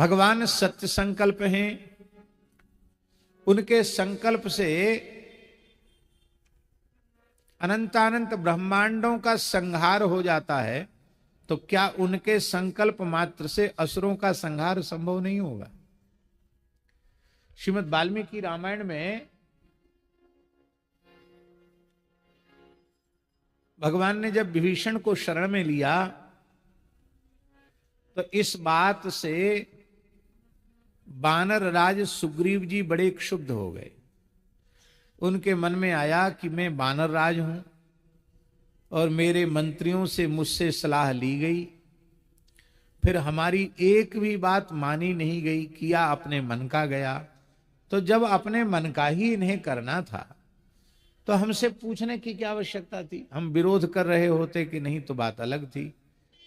भगवान सत्य संकल्प हैं, उनके संकल्प से अनंतानंत ब्रह्मांडों का संहार हो जाता है, तो क्या उनके संकल्प मात्र से असुरों का संहार संभव नहीं होगा? श्रीमद् वाल्मीकि रामायण में भगवान ने जब विभीषण को शरण में लिया तो इस बात से बानर राज सुग्रीव जी बड़े क्षुब्ध हो गए। उनके मन में आया कि मैं बानर राज हूं और मेरे मंत्रियों से मुझसे सलाह ली गई, फिर हमारी एक भी बात मानी नहीं गई, किया अपने मन का गया। तो जब अपने मन का ही इन्हें करना था तो हमसे पूछने की क्या आवश्यकता थी? हम विरोध कर रहे होते कि नहीं तो बात अलग थी।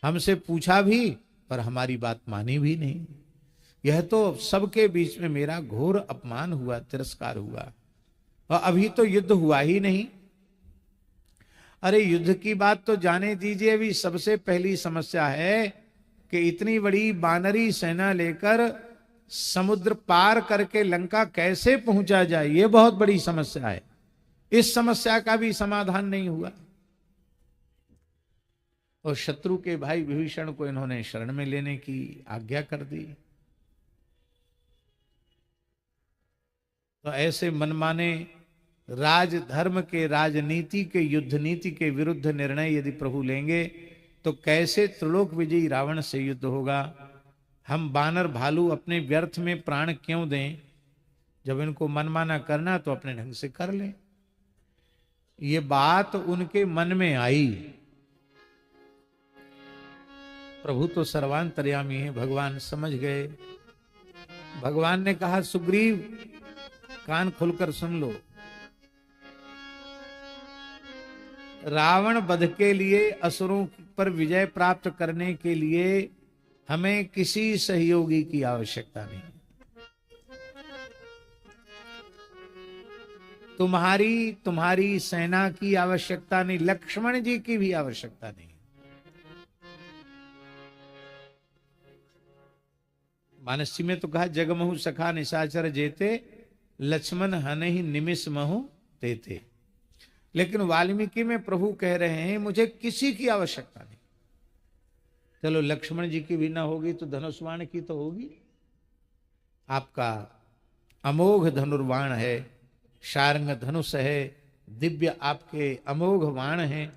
हमसे पूछा भी पर हमारी बात मानी भी नहीं। यह तो सबके बीच में मेरा घोर अपमान हुआ, तिरस्कार हुआ, और अभी तो युद्ध हुआ ही नहीं। अरे युद्ध की बात तो जाने दीजिए, अभी सबसे पहली समस्या है कि इतनी बड़ी बानरी सेना लेकर समुद्र पार करके लंका कैसे पहुंचा जाए, यह बहुत बड़ी समस्या है। इस समस्या का भी समाधान नहीं हुआ और शत्रु के भाई विभीषण को इन्होंने शरण में लेने की आज्ञा कर दी। तो ऐसे मनमाने राजधर्म के, राजनीति के, युद्ध नीति के विरुद्ध निर्णय यदि प्रभु लेंगे तो कैसे त्रिलोक विजयी रावण से युद्ध होगा? हम बानर भालू अपने व्यर्थ में प्राण क्यों दें? जब इनको मनमाना करना तो अपने ढंग से कर लें। ये बात उनके मन में आई। प्रभु तो सर्वांतर्यामी है, भगवान समझ गए। भगवान ने कहा, सुग्रीव कान खुलकर सुन लो, रावण वध के लिए, असुरों पर विजय प्राप्त करने के लिए हमें किसी सहयोगी की आवश्यकता नहीं। तुम्हारी सेना की आवश्यकता नहीं, लक्ष्मण जी की भी आवश्यकता नहीं। मानसी में तो कहा, जगमहु सखा निशाचर जेते, लक्ष्मण हनहि निमिष महु तेते। लेकिन वाल्मीकि में प्रभु कह रहे हैं, मुझे किसी की आवश्यकता नहीं। चलो लक्ष्मण जी की भी ना होगी तो धनुष्वाण की तो होगी। आपका अमोघ धनुर्वाण है, शार्ंग धनुष है, दिव्य आपके अमोघ वाण हैं,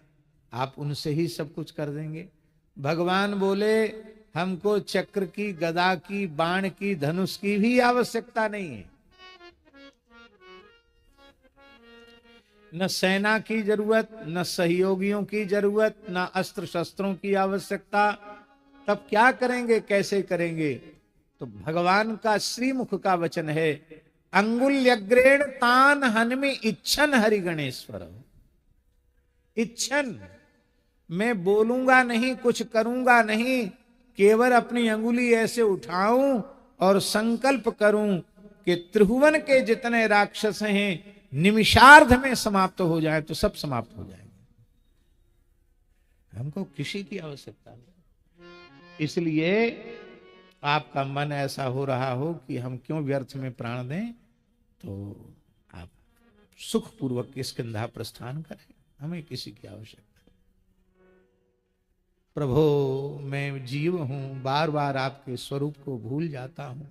आप उनसे ही सब कुछ कर देंगे। भगवान बोले, हमको चक्र की, गदा की, बाण की, धनुष की भी आवश्यकता नहीं है। न सेना की जरूरत, न सहयोगियों की जरूरत, न अस्त्र शस्त्रों की आवश्यकता। तब क्या करेंगे, कैसे करेंगे? तो भगवान का श्रीमुख का वचन है, अंगुल्यग्रेण तान हनमि इच्छन हरि गणेश्वर। इच्छन, मैं बोलूंगा नहीं, कुछ करूंगा नहीं, केवल अपनी अंगुली ऐसे उठाऊं और संकल्प करूं कि त्रिभुवन के जितने राक्षस हैं निमिषार्ध में समाप्त हो जाए तो सब समाप्त हो जाएंगे। हमको किसी की आवश्यकता नहीं। इसलिए आपका मन ऐसा हो रहा हो कि हम क्यों व्यर्थ में प्राण दें, तो आप सुखपूर्वक स्कंधा प्रस्थान करें, हमें किसी की आवश्यकता नहीं। प्रभो मैं जीव हूं, बार बार आपके स्वरूप को भूल जाता हूं,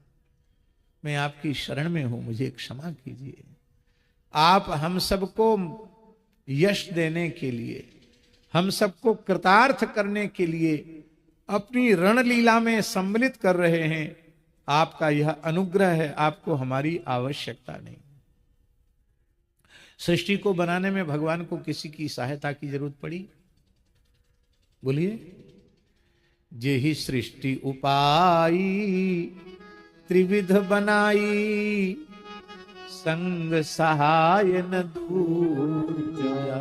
मैं आपकी शरण में हूं, मुझे क्षमा कीजिए। आप हम सबको यश देने के लिए, हम सबको कृतार्थ करने के लिए अपनी रणलीला में सम्मिलित कर रहे हैं। आपका यह अनुग्रह है, आपको हमारी आवश्यकता नहीं। सृष्टि को बनाने में भगवान को किसी की सहायता की जरूरत पड़ी? बोलिए, जेहि सृष्टि उपाई, त्रिविध बनाई, संग सहाय न दूजा।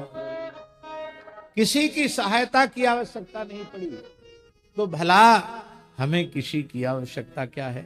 किसी की सहायता की आवश्यकता नहीं पड़ी, तो भला हमें किसी की आवश्यकता क्या है?